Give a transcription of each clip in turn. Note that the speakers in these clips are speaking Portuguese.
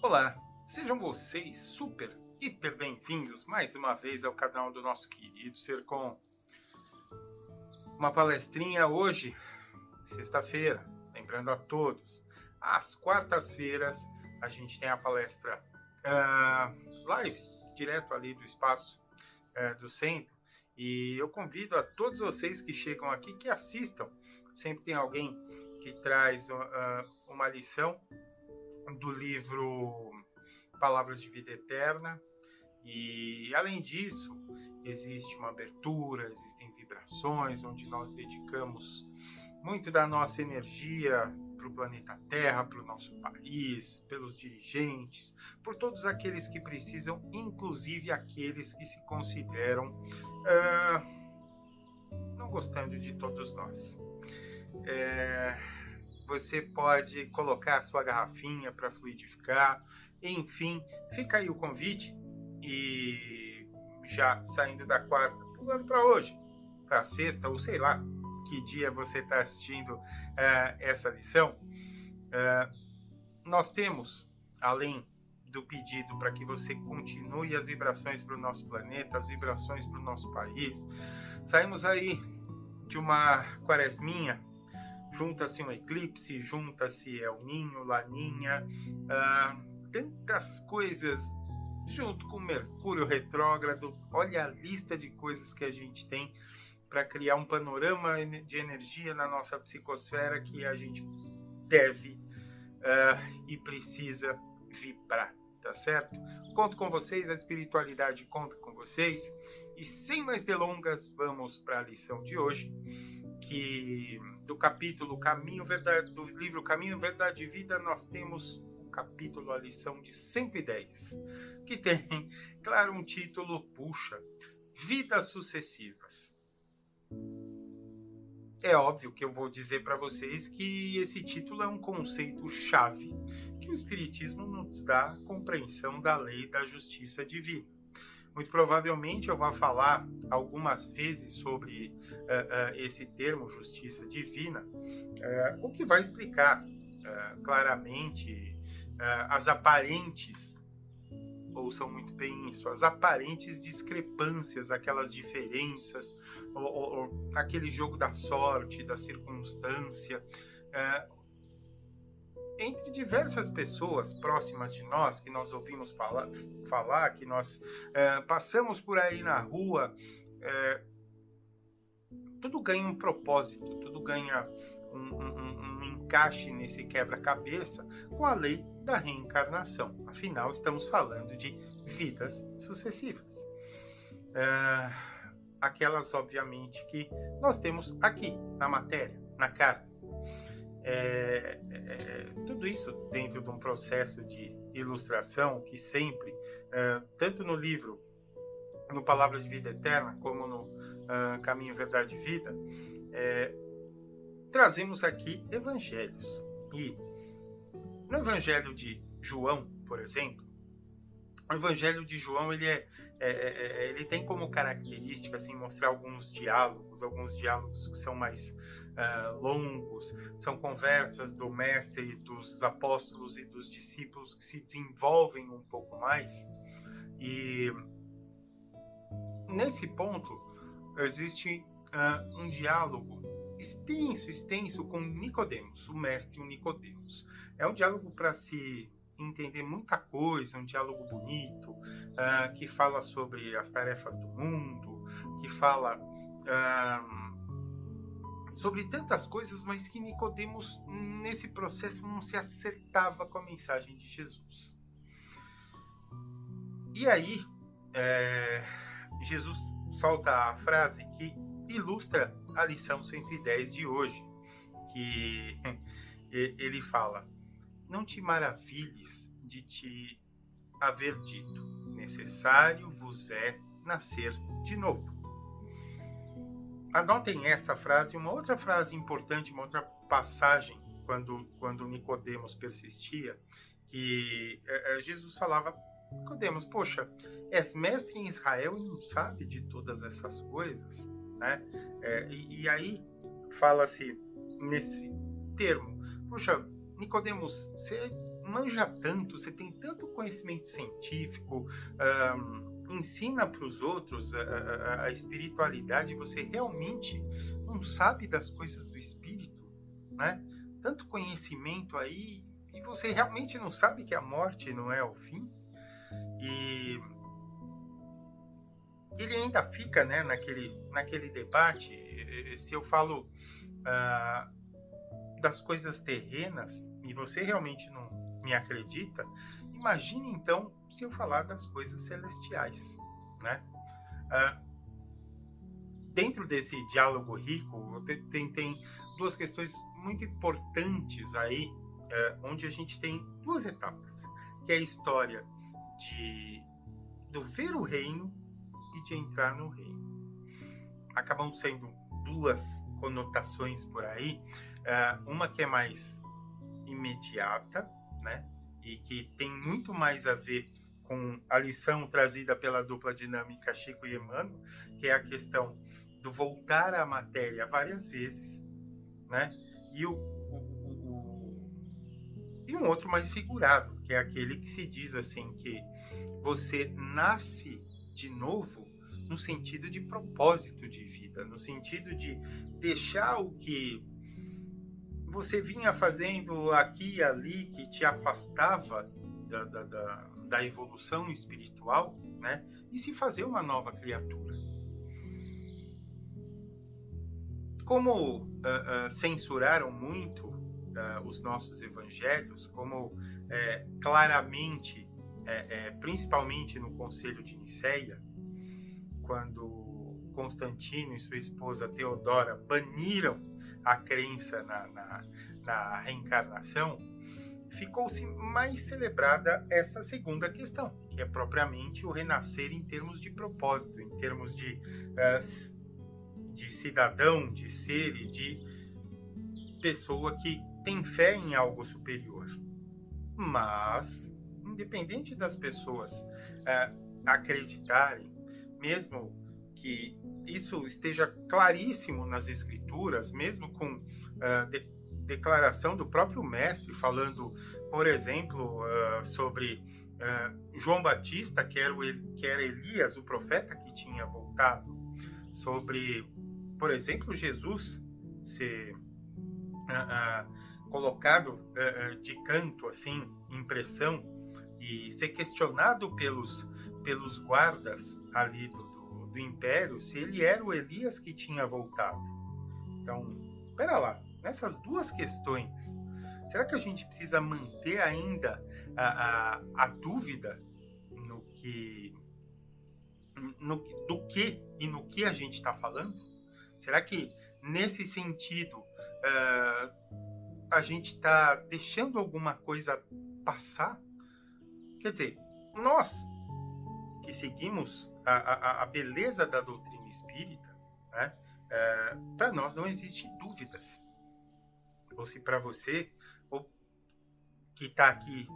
Olá, sejam vocês super, hiper bem-vindos mais uma vez ao canal do nosso querido Sercom. Uma palestrinha hoje, sexta-feira, lembrando a todos, às quartas-feiras a gente tem a palestra live, direto ali do espaço do centro, e eu convido a todos vocês que chegam aqui que assistam. Sempre tem alguém que traz uma lição do livro Palavras de Vida Eterna, e além disso existe uma abertura, existem vibrações onde nós dedicamos muito da nossa energia para o planeta Terra, para o nosso país, pelos dirigentes, por todos aqueles que precisam, inclusive aqueles que se consideram não gostando de todos nós. Você pode colocar a sua garrafinha para fluidificar, enfim, fica aí o convite. E já saindo da quarta, pulando para hoje, para sexta, ou sei lá que dia você está assistindo essa lição, nós temos, além do pedido para que você continue as vibrações para o nosso planeta, as vibrações para o nosso país, saímos aí de uma quaresminha. Junta-se um eclipse, junta-se El Ninho, Laninha, tantas coisas, junto com Mercúrio retrógrado. Olha a lista de coisas que a gente tem para criar um panorama de energia na nossa psicosfera que a gente deve e precisa vibrar, tá certo? Conto com vocês, a espiritualidade conta com vocês. E sem mais delongas, vamos para a lição de hoje, que do capítulo Caminho, Verdade, do livro Caminho, Verdade e Vida, nós temos o capítulo, a lição de 110, que tem, claro, um título, puxa, Vidas Sucessivas. É óbvio que eu vou dizer para vocês que esse título é um conceito-chave que o Espiritismo nos dá a compreensão da lei da justiça divina. Muito provavelmente eu vou falar algumas vezes sobre esse termo, justiça divina, o que vai explicar claramente as aparentes, ouçam muito bem isso, as aparentes discrepâncias, aquelas diferenças, ou aquele jogo da sorte, da circunstância, entre diversas pessoas próximas de nós, que nós ouvimos falar, que nós passamos por aí na rua, tudo ganha um propósito, tudo ganha um encaixe nesse quebra-cabeça com a lei da reencarnação. Afinal, estamos falando de vidas sucessivas. Aquelas, obviamente, que nós temos aqui, na matéria, na carne. Tudo isso dentro de um processo de ilustração que sempre, tanto no livro, no Palavras de Vida Eterna, como no Caminho, Verdade e Vida, trazemos aqui evangelhos. E no Evangelho de João, por exemplo, o Evangelho de João ele tem como característica assim, mostrar alguns diálogos que são mais longos, são conversas do mestre, dos apóstolos e dos discípulos que se desenvolvem um pouco mais. E nesse ponto existe um diálogo extenso com Nicodemos, o mestre Nicodemos. É um diálogo para se entender muita coisa, um diálogo bonito, que fala sobre as tarefas do mundo, que fala sobre tantas coisas, mas que Nicodemos, nesse processo, não se acertava com a mensagem de Jesus. E aí, Jesus solta a frase que ilustra a lição 110 de hoje, que ele fala: não te maravilhes de te haver dito, necessário vos é nascer de novo. Anotem essa frase, uma outra frase importante, uma outra passagem, quando Nicodemos persistia, que Jesus falava: Nicodemos, poxa, és mestre em Israel e não sabe de todas essas coisas, né? E aí fala-se nesse termo: poxa, Nicodemos, você manja tanto, você tem tanto conhecimento científico, ensina para os outros a espiritualidade, você realmente não sabe das coisas do espírito, né? Tanto conhecimento aí, e você realmente não sabe que a morte não é o fim? E ele ainda fica, né, naquele debate. Se eu falo das coisas terrenas e você realmente não me acredita, imagine então se eu falar das coisas celestiais, né? Dentro desse diálogo rico, tem duas questões muito importantes aí, onde a gente tem duas etapas, que é a história do ver o reino e de entrar no reino. Acabam sendo duas conotações por aí, uma que é mais imediata, né, e que tem muito mais a ver com a lição trazida pela dupla dinâmica Chico e Emmanuel, que é a questão do voltar à matéria várias vezes, né, e e um outro mais figurado, que é aquele que se diz assim que você nasce de novo no sentido de propósito de vida, no sentido de deixar o que você vinha fazendo aqui e ali, que te afastava da evolução espiritual, né? E se fazer uma nova criatura. Como censuraram muito os nossos evangelhos, como claramente, principalmente no Concílio de Nicéia, quando Constantino e sua esposa Teodora baniram a crença na reencarnação, ficou-se mais celebrada essa segunda questão, que é propriamente o renascer em termos de propósito, em termos de cidadão, de ser e de pessoa que tem fé em algo superior. Mas, independente das pessoas acreditarem, mesmo que isso esteja claríssimo nas escrituras, mesmo com declaração do próprio mestre, falando, por exemplo, sobre João Batista, que era Elias, o profeta que tinha voltado, sobre, por exemplo, Jesus ser colocado de canto, assim, em pressão, e ser questionado pelos guardas ali do Império se ele era o Elias que tinha voltado. Então, pera lá, nessas duas questões, será que a gente precisa manter ainda a dúvida do que e no que a gente está falando? Será que, nesse sentido, a gente está deixando alguma coisa passar? Quer dizer, nós que seguimos a beleza da doutrina espírita, né, para nós não existe dúvidas. Ou se para você, ou que está aqui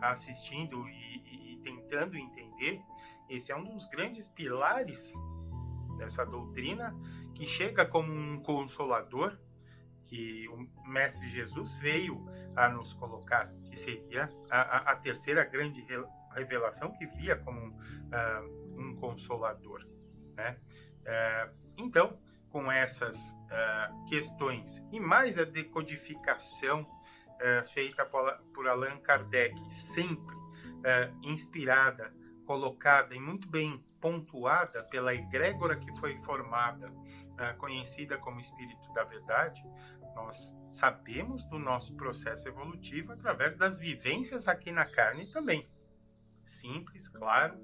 assistindo e tentando entender, esse é um dos grandes pilares dessa doutrina, que chega como um consolador, que o Mestre Jesus veio a nos colocar, que seria a terceira grande revelação, que via como um consolador, né? Então, com essas questões e mais a decodificação feita por Allan Kardec, sempre inspirada, colocada e muito bem pontuada pela egrégora que foi formada, conhecida como Espírito da Verdade, nós sabemos do nosso processo evolutivo através das vivências aqui na carne também. Simples, claro,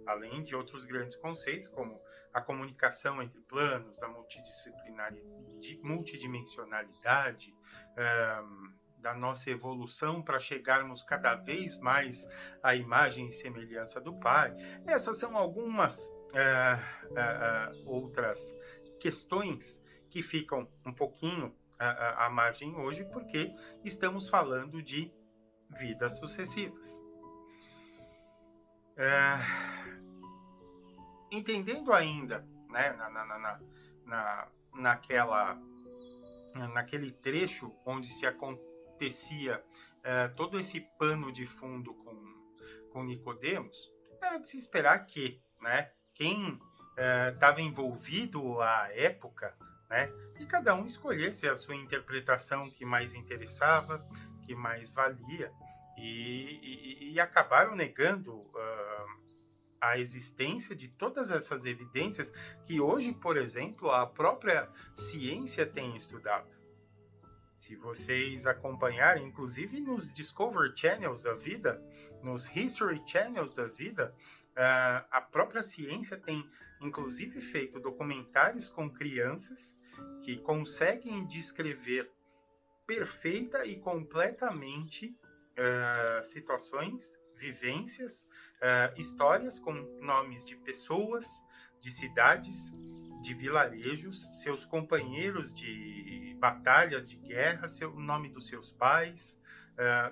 além de outros grandes conceitos, como a comunicação entre planos, a multidimensionalidade, da nossa evolução para chegarmos cada vez mais à imagem e semelhança do Pai. Essas são algumas outras questões que ficam um pouquinho à margem hoje, porque estamos falando de vidas sucessivas. Entendendo ainda, né, naquele trecho onde se tecia todo esse pano de fundo com Nicodemos, era de se esperar que, né, quem estava envolvido à época, né, que cada um escolhesse a sua interpretação que mais interessava, que mais valia, e acabaram negando a existência de todas essas evidências que hoje, por exemplo, a própria ciência tem estudado. Se vocês acompanharem, inclusive nos Discovery Channels da vida, nos History Channels da vida, a própria ciência tem, inclusive, feito documentários com crianças que conseguem descrever perfeita e completamente situações, vivências, histórias com nomes de pessoas, de cidades, de vilarejos, seus companheiros de batalhas, de guerra, o nome dos seus pais,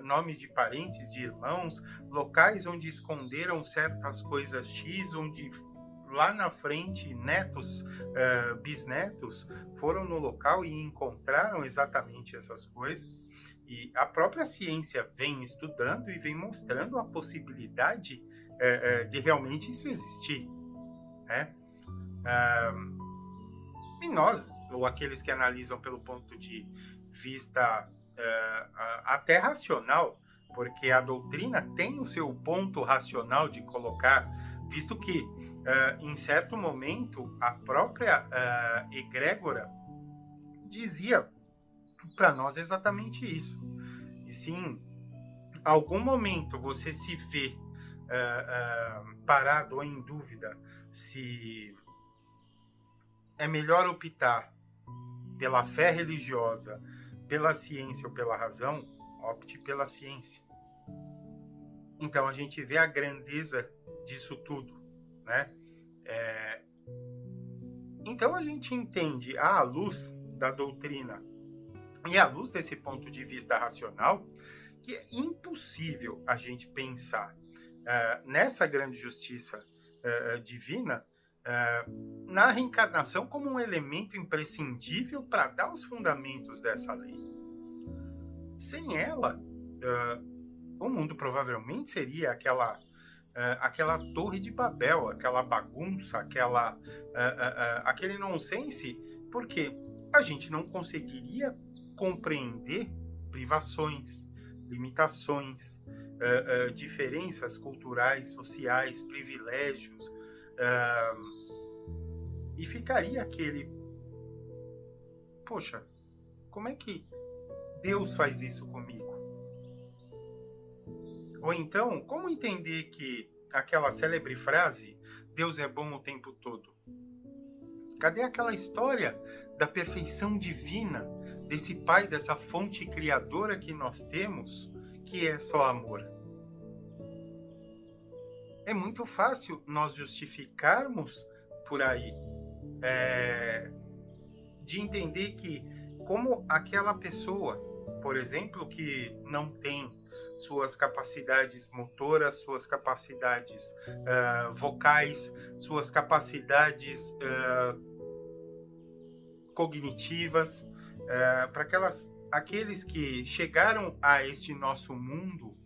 nomes de parentes, de irmãos, locais onde esconderam certas coisas X, onde lá na frente netos, bisnetos foram no local e encontraram exatamente essas coisas. E a própria ciência vem estudando e vem mostrando a possibilidade de realmente isso existir, né? E nós, ou aqueles que analisam pelo ponto de vista até racional, porque a doutrina tem o seu ponto racional de colocar, visto que, em certo momento, a própria egrégora dizia para nós exatamente isso. E sim, algum momento você se vê parado ou em dúvida se é melhor optar pela fé religiosa, pela ciência ou pela razão, opte pela ciência. Então a gente vê a grandeza disso tudo, né? Então a gente entende à luz da doutrina e à luz desse ponto de vista racional que é impossível a gente pensar nessa grande justiça divina, na reencarnação como um elemento imprescindível para dar os fundamentos dessa lei. Sem ela, o mundo provavelmente seria aquela torre de Babel, aquela bagunça, aquele nonsense, porque a gente não conseguiria compreender privações, limitações, diferenças culturais, sociais, privilégios, e ficaria aquele, poxa, como é que Deus faz isso comigo? Ou então, como entender que aquela célebre frase, Deus é bom o tempo todo? Cadê aquela história da perfeição divina, desse Pai, dessa fonte criadora que nós temos, que é só amor? É muito fácil nós justificarmos por aí, de entender que como aquela pessoa, por exemplo, que não tem suas capacidades motoras, suas capacidades vocais, suas capacidades cognitivas, para aqueles que chegaram a este nosso mundo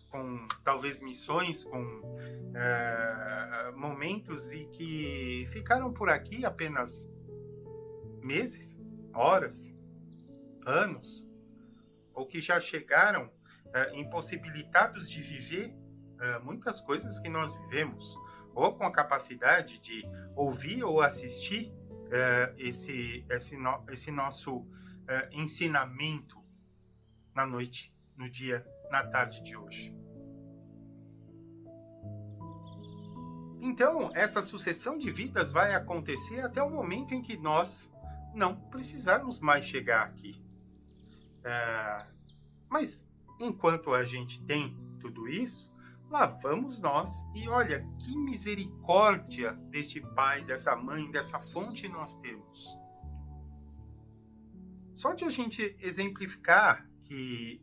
com talvez missões, com momentos e que ficaram por aqui apenas meses, horas, anos, ou que já chegaram impossibilitados de viver muitas coisas que nós vivemos, ou com a capacidade de ouvir ou assistir esse nosso ensinamento na noite, no dia, na tarde de hoje. Então, essa sucessão de vidas vai acontecer até o momento em que nós não precisarmos mais chegar aqui. Mas, enquanto a gente tem tudo isso, lá vamos nós e olha, que misericórdia deste pai, dessa mãe, dessa fonte nós temos. Só de a gente exemplificar que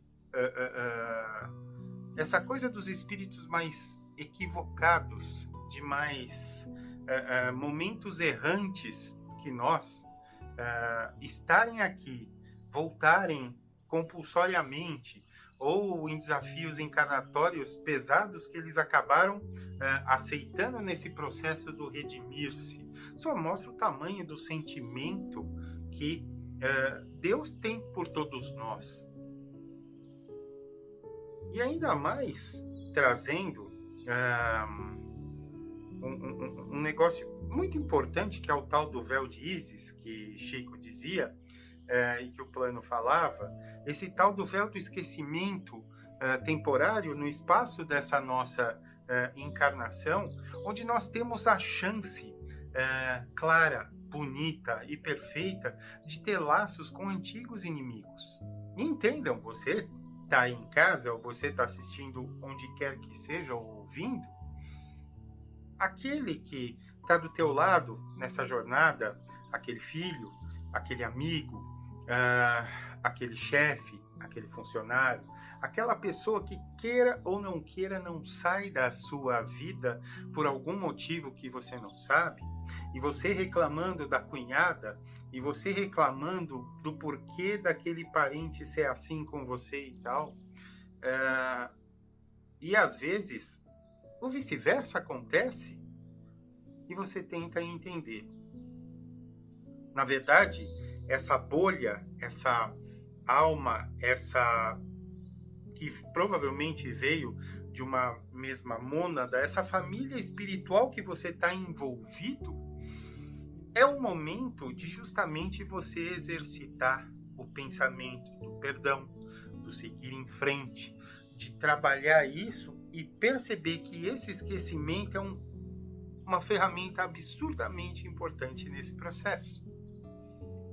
essa coisa dos espíritos mais equivocados, de mais momentos errantes que nós, estarem aqui, voltarem compulsoriamente ou em desafios encarnatórios pesados que eles acabaram aceitando nesse processo do redimir-se. Só mostra o tamanho do sentimento que Deus tem por todos nós. E ainda mais trazendo um negócio muito importante, que é o tal do véu de Ísis, que Chico dizia, e que o plano falava, esse tal do véu do esquecimento temporário no espaço dessa nossa encarnação, onde nós temos a chance clara, bonita e perfeita de ter laços com antigos inimigos. E entendam, você está aí em casa, ou você está assistindo onde quer que seja, ou ouvindo, aquele que está do teu lado nessa jornada, aquele filho, aquele amigo, aquele chefe, aquele funcionário, aquela pessoa que queira ou não queira, não sai da sua vida por algum motivo que você não sabe, e você reclamando da cunhada, e você reclamando do porquê daquele parente ser assim com você e tal, e às vezes o vice-versa acontece, e você tenta entender. Na verdade, essa bolha, essa alma, essa que provavelmente veio de uma mesma mônada, essa família espiritual que você está envolvido, é o momento de justamente você exercitar o pensamento do perdão, do seguir em frente, de trabalhar isso e perceber que esse esquecimento é uma ferramenta absurdamente importante nesse processo.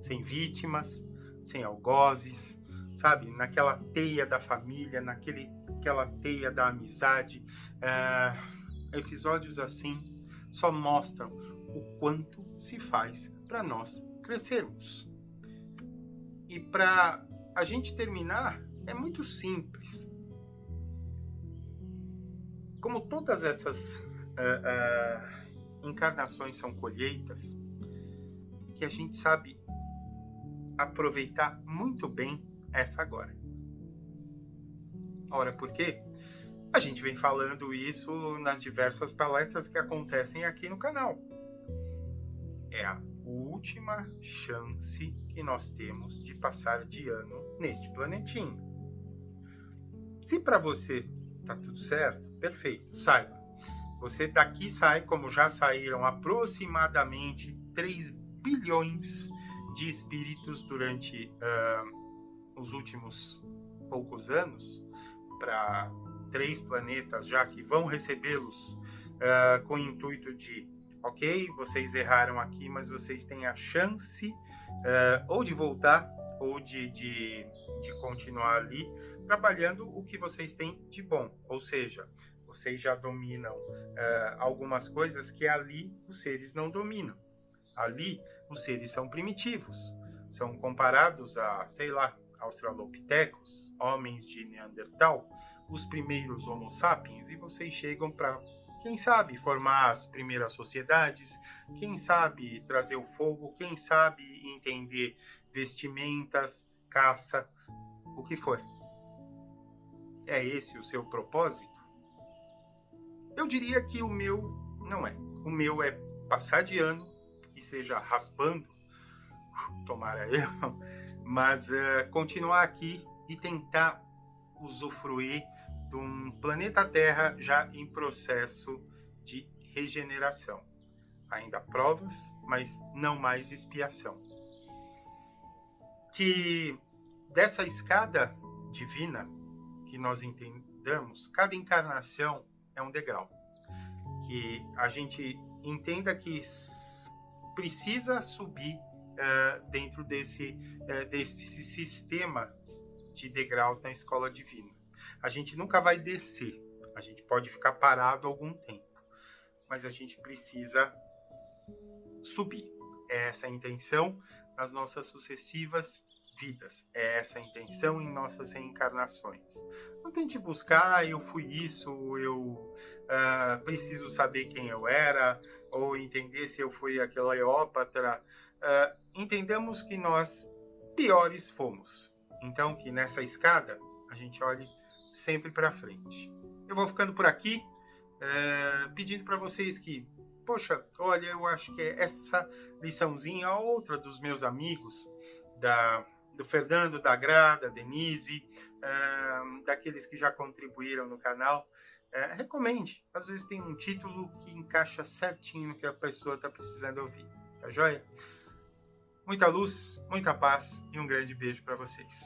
Sem vítimas, sem algozes, sabe? Naquela teia da família, naquela teia da amizade. Episódios assim só mostram o quanto se faz para nós crescermos. E para a gente terminar, é muito simples. Como todas essas encarnações são colheitas, que a gente sabe aproveitar muito bem essa agora. Ora, por quê? A gente vem falando isso nas diversas palestras que acontecem aqui no canal. É a última chance que nós temos de passar de ano neste planetinho. Se para você tá tudo certo, perfeito, saiba. Você daqui sai, como já saíram aproximadamente 3 bilhões de espíritos durante os últimos poucos anos, para 3 planetas já que vão recebê-los com o intuito de, ok, vocês erraram aqui, mas vocês têm a chance ou de voltar ou de continuar ali, trabalhando o que vocês têm de bom. Ou seja, vocês já dominam algumas coisas que ali os seres não dominam. Ali, os seres são primitivos. São comparados a, sei lá, australopitecos, homens de Neandertal, os primeiros Homo sapiens, e vocês chegam para, quem sabe, formar as primeiras sociedades, quem sabe trazer o fogo, quem sabe entender vestimentas, caça, o que for. É esse o seu propósito? Eu diria que o meu não é. O meu é passar de ano, que seja raspando, tomara eu, mas continuar aqui e tentar usufruir de um planeta Terra já em processo de regeneração. Ainda provas, mas não mais expiação. Que dessa escada divina que nós entendamos, cada encarnação é um degrau. Que a gente entenda que precisa subir dentro desse sistema de degraus na escola divina. A gente nunca vai descer, a gente pode ficar parado algum tempo, mas a gente precisa subir. É essa a intenção nas nossas sucessivas vidas, é essa a intenção em nossas reencarnações. Não tente buscar, eu fui isso, eu preciso saber quem eu era, ou entender se eu fui aquela Cleópatra. Entendamos que nós piores fomos. Então, que nessa escada a gente olhe sempre para frente. Eu vou ficando por aqui, pedindo para vocês que, poxa, olha, eu acho que essa liçãozinha, outra dos meus amigos, do Fernando, da Gra, da Denise, daqueles que já contribuíram no canal, recomende. Às vezes tem um título que encaixa certinho no que a pessoa está precisando ouvir. Tá joia? Muita luz, muita paz e um grande beijo para vocês.